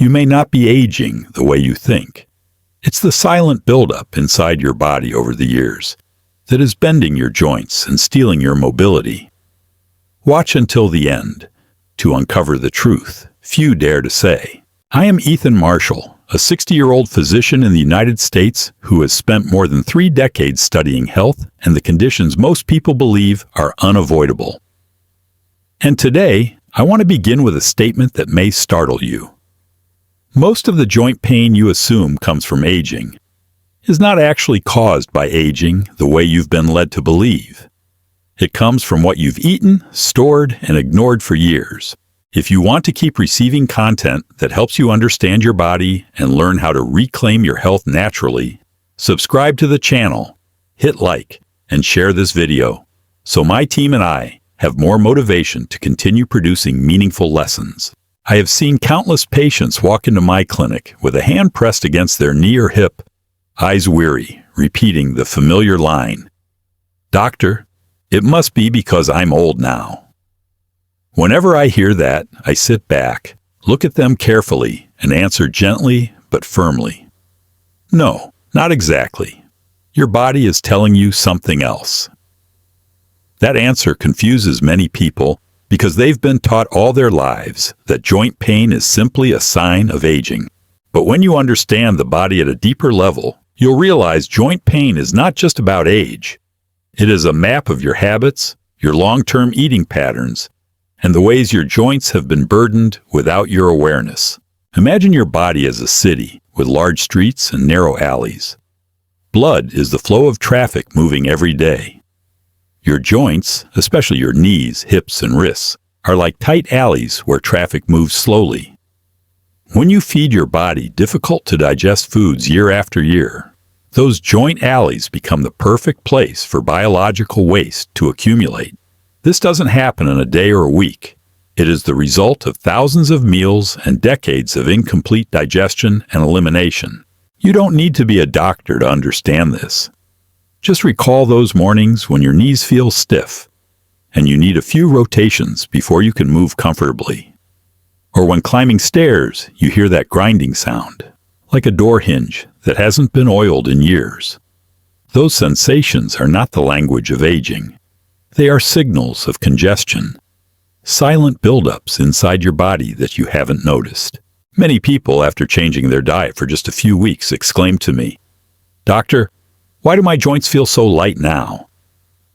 You may not be aging the way you think. It's the silent buildup inside your body over the years that is bending your joints and stealing your mobility. Watch until the end to uncover the truth few dare to say. I am Ethan Marshall, a 60-year-old physician in the United States who has spent more than 3 decades studying health and the conditions most people believe are unavoidable. And today, I want to begin with a statement that may startle you. Most of the joint pain you assume comes from aging is not actually caused by aging the way you've been led to believe. It comes from what you've eaten, stored, and ignored for years. If you want to keep receiving content that helps you understand your body and learn how to reclaim your health naturally, subscribe to the channel, hit like, and share this video so my team and I have more motivation to continue producing meaningful lessons. I have seen countless patients walk into my clinic with a hand pressed against their knee or hip, eyes weary, repeating the familiar line, "Doctor, it must be because I'm old now." Whenever I hear that, I sit back, look at them carefully, and answer gently but firmly. No, not exactly. Your body is telling you something else. That answer confuses many people because they've been taught all their lives that joint pain is simply a sign of aging. But when you understand the body at a deeper level, you'll realize joint pain is not just about age. It is a map of your habits, your long-term eating patterns, and the ways your joints have been burdened without your awareness. Imagine your body as a city with large streets and narrow alleys. Blood is the flow of traffic moving every day. Your joints, especially your knees, hips, and wrists, are like tight alleys where traffic moves slowly. When you feed your body difficult to digest foods year after year, those joint alleys become the perfect place for biological waste to accumulate. This doesn't happen in a day or a week. It is the result of thousands of meals and decades of incomplete digestion and elimination. You don't need to be a doctor to understand this. Just recall those mornings when your knees feel stiff and you need a few rotations before you can move comfortably. Or when climbing stairs, you hear that grinding sound, like a door hinge that hasn't been oiled in years. Those sensations are not the language of aging. They are signals of congestion, silent buildups inside your body that you haven't noticed. Many people, after changing their diet for just a few weeks, exclaim to me, "Doctor, why do my joints feel so light now?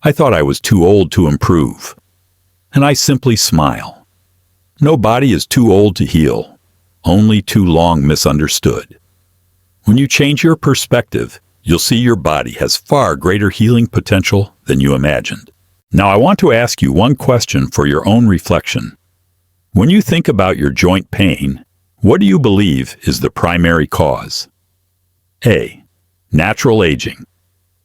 I thought I was too old to improve." And I simply smile. No body is too old to heal, only too long misunderstood. When you change your perspective, you'll see your body has far greater healing potential than you imagined. Now I want to ask you one question for your own reflection. When you think about your joint pain, what do you believe is the primary cause? A. Natural aging.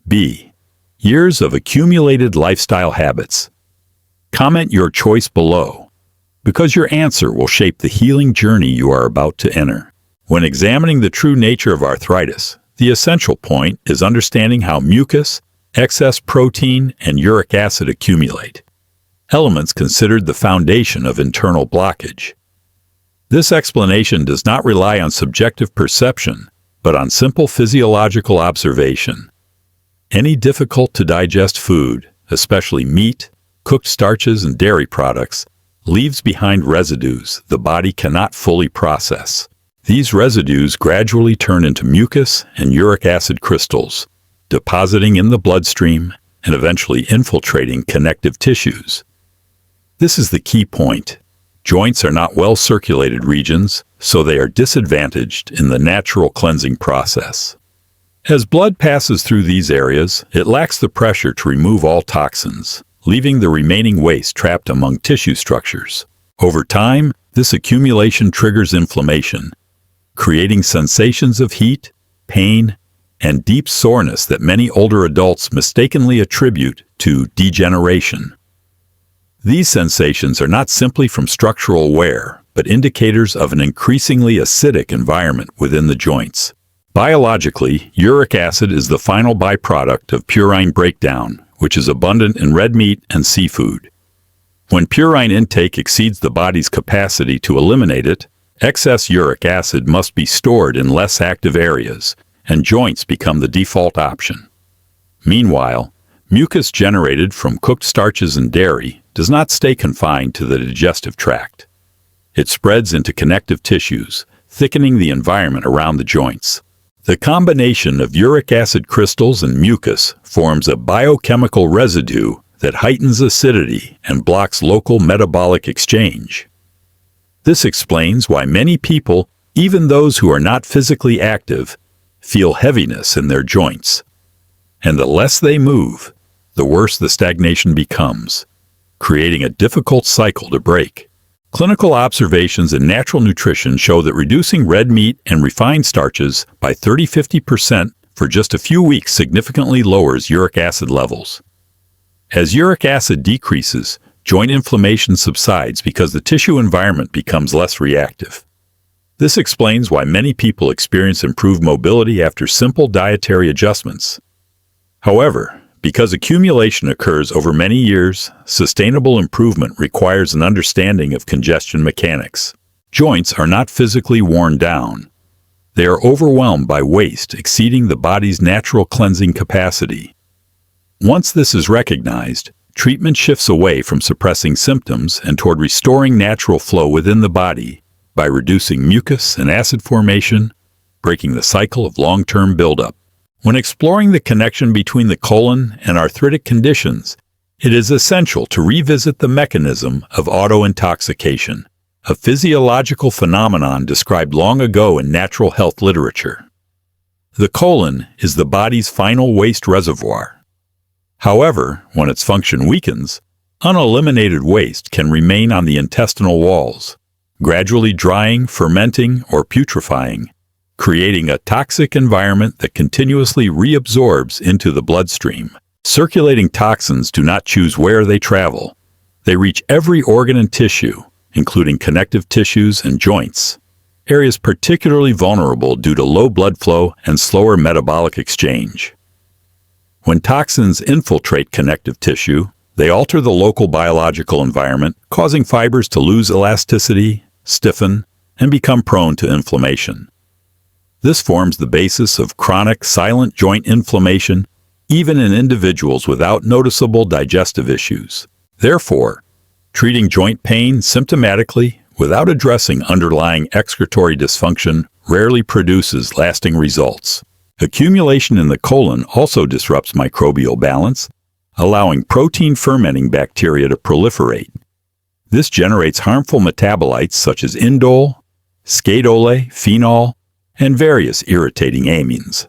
B. Years of accumulated lifestyle habits. Comment your choice below, because your answer will shape the healing journey you are about to enter. When examining the true nature of arthritis, the essential point is understanding how mucus, excess protein, and uric acid accumulate, elements considered the foundation of internal blockage. This explanation does not rely on subjective perception, but on simple physiological observation. Any difficult-to-digest food, especially meat, cooked starches, and dairy products, leaves behind residues the body cannot fully process. These residues gradually turn into mucus and uric acid crystals, depositing in the bloodstream and eventually infiltrating connective tissues. This is the key point. Joints are not well-circulated regions, so they are disadvantaged in the natural cleansing process. As blood passes through these areas, it lacks the pressure to remove all toxins, leaving the remaining waste trapped among tissue structures. Over time, this accumulation triggers inflammation, creating sensations of heat, pain, and deep soreness that many older adults mistakenly attribute to degeneration. These sensations are not simply from structural wear, but indicators of an increasingly acidic environment within the joints. Biologically, uric acid is the final byproduct of purine breakdown, which is abundant in red meat and seafood. When purine intake exceeds the body's capacity to eliminate it, Excess uric acid must be stored in less active areas, and joints become the default option. Meanwhile, mucus generated from cooked starches and dairy does not stay confined to the digestive tract. It spreads into connective tissues, thickening the environment around the joints. The combination of uric acid crystals and mucus forms a biochemical residue that heightens acidity and blocks local metabolic exchange. This explains why many people, even those who are not physically active, feel heaviness in their joints. And the less they move, the worse the stagnation becomes, creating a difficult cycle to break. Clinical observations in natural nutrition show that reducing red meat and refined starches by 30–50% for just a few weeks significantly lowers uric acid levels. As uric acid decreases, joint inflammation subsides because the tissue environment becomes less reactive. This explains why many people experience improved mobility after simple dietary adjustments. However, because accumulation occurs over many years, sustainable improvement requires an understanding of congestion mechanics. Joints are not physically worn down. They are overwhelmed by waste exceeding the body's natural cleansing capacity. Once this is recognized, treatment shifts away from suppressing symptoms and toward restoring natural flow within the body by reducing mucus and acid formation, breaking the cycle of long-term buildup. When exploring the connection between the colon and arthritic conditions, it is essential to revisit the mechanism of autointoxication, a physiological phenomenon described long ago in natural health literature. The colon is the body's final waste reservoir. However, when its function weakens, uneliminated waste can remain on the intestinal walls, gradually drying, fermenting, or putrefying, creating a toxic environment that continuously reabsorbs into the bloodstream. Circulating toxins do not choose where they travel. They reach every organ and tissue, including connective tissues and joints, areas particularly vulnerable due to low blood flow and slower metabolic exchange. When toxins infiltrate connective tissue, they alter the local biological environment, causing fibers to lose elasticity, stiffen, and become prone to inflammation. This forms the basis of chronic silent joint inflammation, even in individuals without noticeable digestive issues. Therefore, treating joint pain symptomatically without addressing underlying excretory dysfunction rarely produces lasting results. Accumulation in the colon also disrupts microbial balance, allowing protein-fermenting bacteria to proliferate. This generates harmful metabolites such as indole, scatole, phenol, and various irritating amines.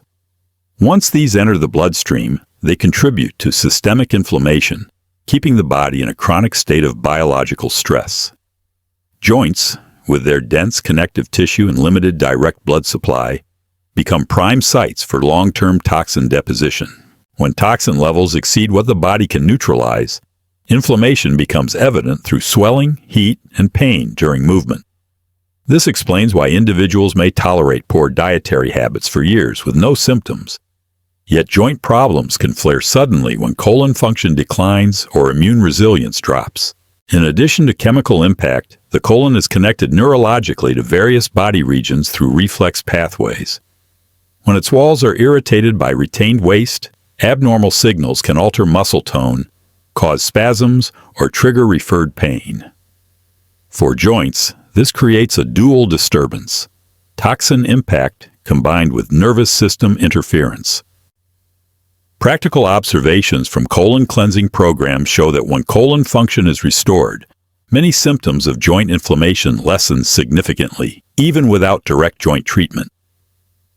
Once these enter the bloodstream, they contribute to systemic inflammation, keeping the body in a chronic state of biological stress. Joints, with their dense connective tissue and limited direct blood supply, become prime sites for long-term toxin deposition. When toxin levels exceed what the body can neutralize, inflammation becomes evident through swelling, heat, and pain during movement. This explains why individuals may tolerate poor dietary habits for years with no symptoms. Yet joint problems can flare suddenly when colon function declines or immune resilience drops. In addition to chemical impact, the colon is connected neurologically to various body regions through reflex pathways. When its walls are irritated by retained waste, abnormal signals can alter muscle tone, cause spasms, or trigger referred pain. For joints, this creates a dual disturbance: toxin impact combined with nervous system interference. Practical observations from colon cleansing programs show that when colon function is restored, many symptoms of joint inflammation lessen significantly, even without direct joint treatment.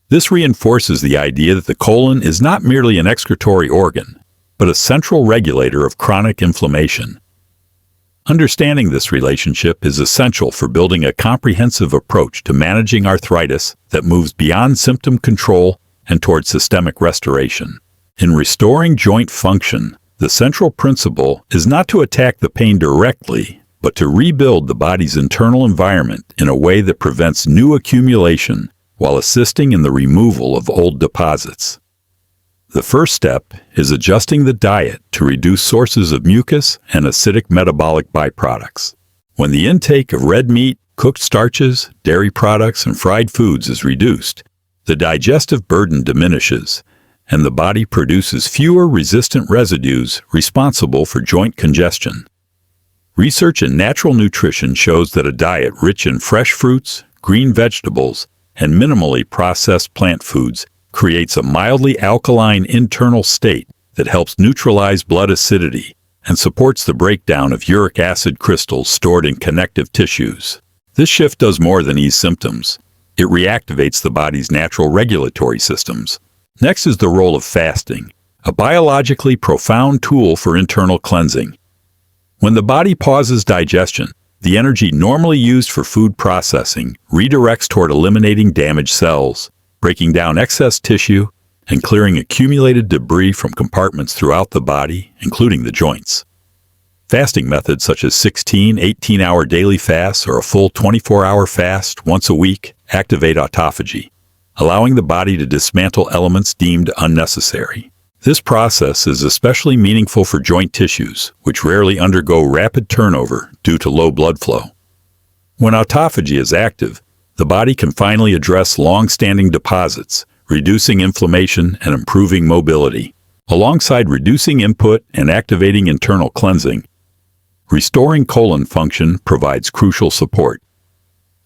This reinforces the idea that the colon is not merely an excretory organ, but a central regulator of chronic inflammation. Understanding this relationship is essential for building a comprehensive approach to managing arthritis that moves beyond symptom control and toward systemic restoration. In restoring joint function, the central principle is not to attack the pain directly, but to rebuild the body's internal environment in a way that prevents new accumulation while assisting in the removal of old deposits. The first step is adjusting the diet to reduce sources of mucus and acidic metabolic byproducts. When the intake of red meat, cooked starches, dairy products, and fried foods is reduced, the digestive burden diminishes, and the body produces fewer resistant residues responsible for joint congestion. Research in natural nutrition shows that a diet rich in fresh fruits, green vegetables, and minimally processed plant foods creates a mildly alkaline internal state that helps neutralize blood acidity and supports the breakdown of uric acid crystals stored in connective tissues. This shift does more than ease symptoms. It reactivates the body's natural regulatory systems. Next is the role of fasting, a biologically profound tool for internal cleansing. When the body pauses digestion, the energy normally used for food processing redirects toward eliminating damaged cells, breaking down excess tissue, and clearing accumulated debris from compartments throughout the body, including the joints. Fasting methods such as 16, 18-hour daily fasts or a full 24-hour fast once a week activate autophagy, allowing the body to dismantle elements deemed unnecessary. This process is especially meaningful for joint tissues, which rarely undergo rapid turnover due to low blood flow. When autophagy is active, the body can finally address long-standing deposits, reducing inflammation and improving mobility. Alongside reducing input and activating internal cleansing, restoring colon function provides crucial support.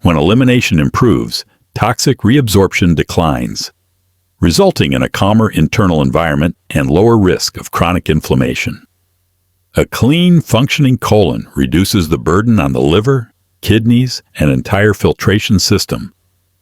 When elimination improves, toxic reabsorption declines, resulting in a calmer internal environment and lower risk of chronic inflammation. A clean, functioning colon reduces the burden on the liver, kidneys, and entire filtration system,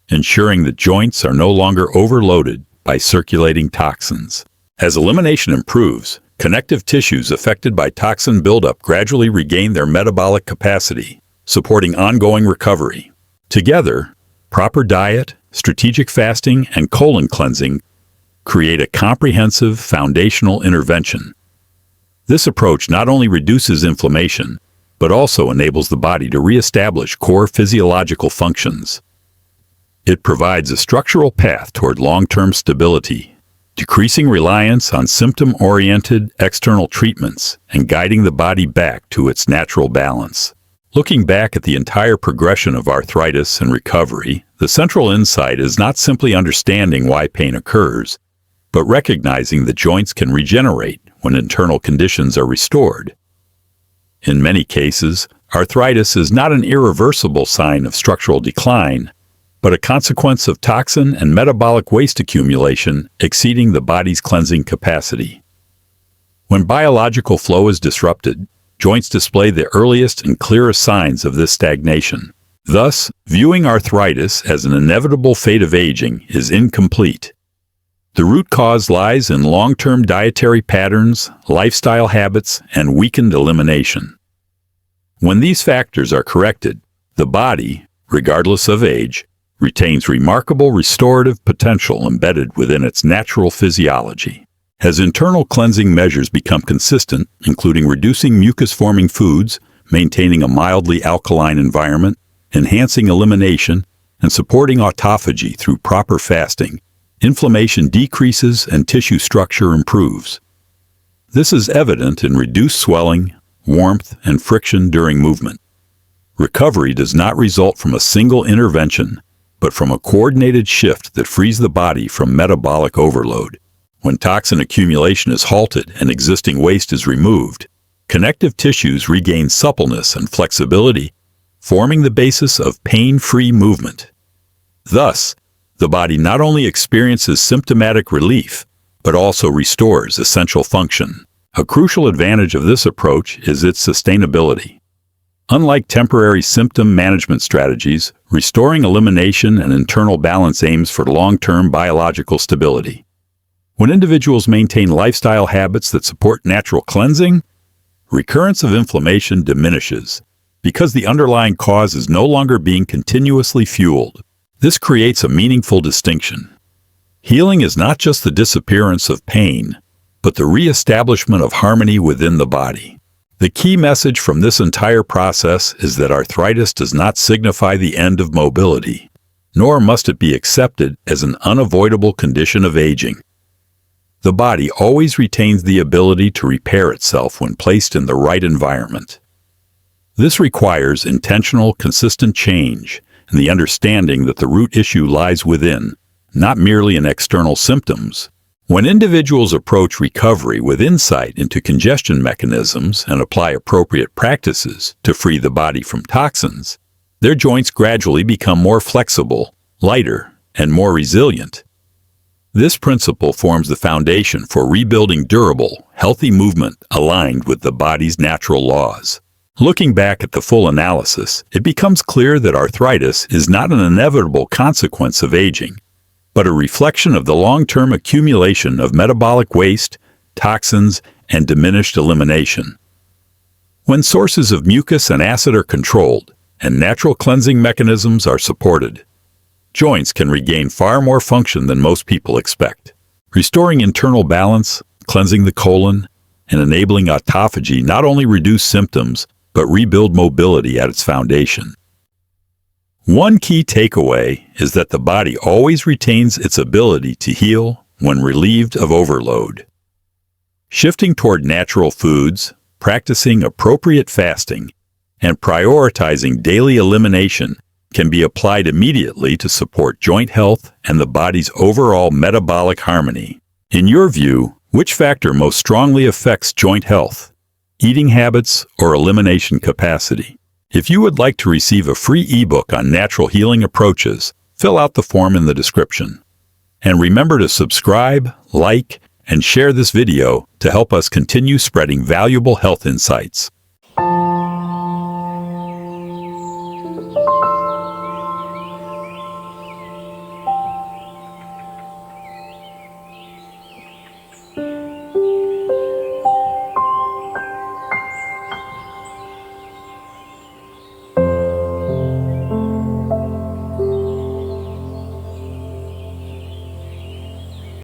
ensuring that joints are no longer overloaded by circulating toxins. As elimination improves, connective tissues affected by toxin buildup gradually regain their metabolic capacity, supporting ongoing recovery. Together, proper diet, strategic fasting, and colon cleansing create a comprehensive foundational intervention. This approach not only reduces inflammation, but also enables the body to reestablish core physiological functions. It provides a structural path toward long-term stability, decreasing reliance on symptom-oriented external treatments and guiding the body back to its natural balance. Looking back at the entire progression of arthritis and recovery, the central insight is not simply understanding why pain occurs, but recognizing that joints can regenerate when internal conditions are restored. In many cases, arthritis is not an irreversible sign of structural decline, but a consequence of toxin and metabolic waste accumulation exceeding the body's cleansing capacity. When biological flow is disrupted, joints display the earliest and clearest signs of this stagnation. Thus, viewing arthritis as an inevitable fate of aging is incomplete. The root cause lies in long-term dietary patterns, lifestyle habits, and weakened elimination. When these factors are corrected, the body, regardless of age, retains remarkable restorative potential embedded within its natural physiology. As internal cleansing measures become consistent, including reducing mucus-forming foods, maintaining a mildly alkaline environment, enhancing elimination, and supporting autophagy through proper fasting, inflammation decreases and tissue structure improves. This is evident in reduced swelling, warmth, and friction during movement. Recovery does not result from a single intervention, but from a coordinated shift that frees the body from metabolic overload. When toxin accumulation is halted and existing waste is removed, connective tissues regain suppleness and flexibility, forming the basis of pain-free movement. Thus, the body not only experiences symptomatic relief, but also restores essential function. A crucial advantage of this approach is its sustainability. Unlike temporary symptom management strategies, restoring elimination and internal balance aims for long-term biological stability. When individuals maintain lifestyle habits that support natural cleansing, recurrence of inflammation diminishes because the underlying cause is no longer being continuously fueled. This creates a meaningful distinction. Healing is not just the disappearance of pain, but the re-establishment of harmony within the body. The key message from this entire process is that arthritis does not signify the end of mobility, nor must it be accepted as an unavoidable condition of aging. The body always retains the ability to repair itself when placed in the right environment. This requires intentional, consistent change and the understanding that the root issue lies within, not merely in external symptoms. When individuals approach recovery with insight into congestion mechanisms and apply appropriate practices to free the body from toxins, their joints gradually become more flexible, lighter, and more resilient. This principle forms the foundation for rebuilding durable, healthy movement aligned with the body's natural laws. Looking back at the full analysis, it becomes clear that arthritis is not an inevitable consequence of aging, but a reflection of the long-term accumulation of metabolic waste, toxins, and diminished elimination. When sources of mucus and acid are controlled and natural cleansing mechanisms are supported, joints can regain far more function than most people expect. Restoring internal balance, cleansing the colon, and enabling autophagy not only reduce symptoms, but rebuild mobility at its foundation. One key takeaway is that the body always retains its ability to heal when relieved of overload. Shifting toward natural foods, practicing appropriate fasting, and prioritizing daily elimination can be applied immediately to support joint health and the body's overall metabolic harmony. In your view, which factor most strongly affects joint health? Eating habits or elimination capacity? If you would like to receive a free ebook on natural healing approaches, fill out the form in the description. And remember to subscribe, like, and share this video to help us continue spreading valuable health insights.